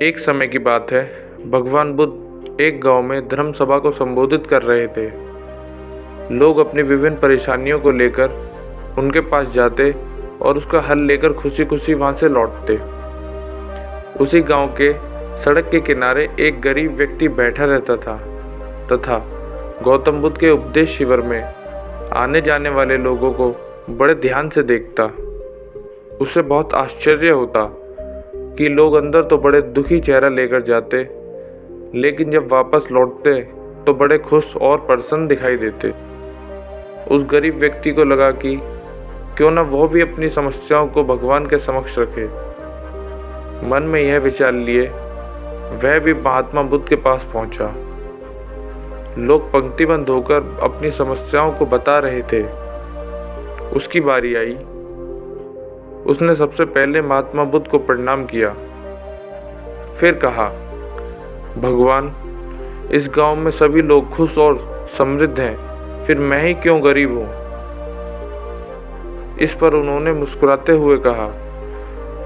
एक समय की बात है, भगवान बुद्ध एक गांव में धर्म सभा को संबोधित कर रहे थे। लोग अपनी विभिन्न परेशानियों को लेकर उनके पास जाते और उसका हल लेकर खुशी खुशी वहां से लौटते। उसी गांव के सड़क के किनारे एक गरीब व्यक्ति बैठा रहता था तथा गौतम बुद्ध के उपदेश शिविर में आने जाने वाले लोगों को बड़े ध्यान से देखता। उसे बहुत आश्चर्य होता कि लोग अंदर तो बड़े दुखी चेहरा लेकर जाते, लेकिन जब वापस लौटते तो बड़े खुश और प्रसन्न दिखाई देते। उस गरीब व्यक्ति को लगा कि क्यों न वह भी अपनी समस्याओं को भगवान के समक्ष रखे। मन में यह विचार लिए वह भी महात्मा बुद्ध के पास पहुंचा। लोग पंक्तिबद्ध होकर अपनी समस्याओं को बता रहे थे। उसकी बारी आई। उसने सबसे पहले महात्मा बुद्ध को प्रणाम किया, फिर कहा, भगवान, इस गांव में सभी लोग खुश और समृद्ध हैं, फिर मैं ही क्यों गरीब हूँ। इस पर उन्होंने मुस्कुराते हुए कहा,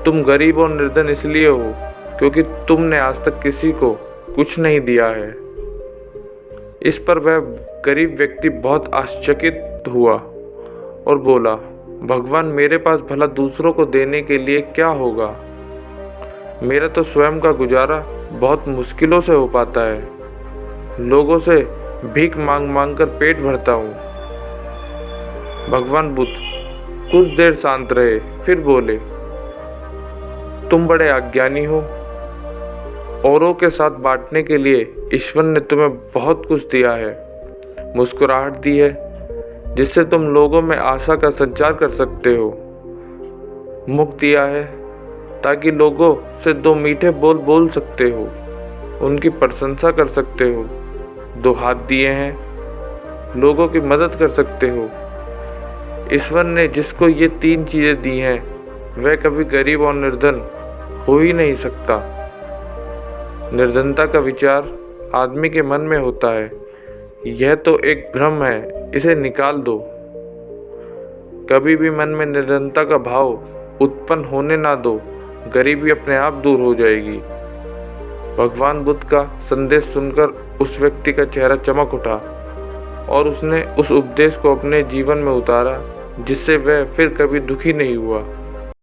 तुम गरीब और निर्धन इसलिए हो क्योंकि तुमने आज तक किसी को कुछ नहीं दिया है। इस पर वह गरीब व्यक्ति बहुत आश्चर्यचकित हुआ और बोला, भगवान, मेरे पास भला दूसरों को देने के लिए क्या होगा। मेरा तो स्वयं का गुजारा बहुत मुश्किलों से हो पाता है। लोगों से भीख मांग मांग कर पेट भरता हूँ। भगवान बुद्ध कुछ देर शांत रहे, फिर बोले, तुम बड़े अज्ञानी हो। औरों के साथ बांटने के लिए ईश्वर ने तुम्हें बहुत कुछ दिया है। मुस्कुराहट दी है जिससे तुम लोगों में आशा का संचार कर सकते हो। मुख दिया है ताकि लोगों से दो मीठे बोल बोल सकते हो, उनकी प्रशंसा कर सकते हो। दो हाथ दिए हैं, लोगों की मदद कर सकते हो। ईश्वर ने जिसको ये तीन चीज़ें दी हैं वह कभी गरीब और निर्धन हो ही नहीं सकता। निर्धनता का विचार आदमी के मन में होता है। यह तो एक भ्रम है, इसे निकाल दो। कभी भी मन में निर्धनता का भाव उत्पन्न होने ना दो, गरीबी अपने आप दूर हो जाएगी। भगवान बुद्ध का संदेश सुनकर उस व्यक्ति का चेहरा चमक उठा और उसने उस उपदेश को अपने जीवन में उतारा, जिससे वह फिर कभी दुखी नहीं हुआ।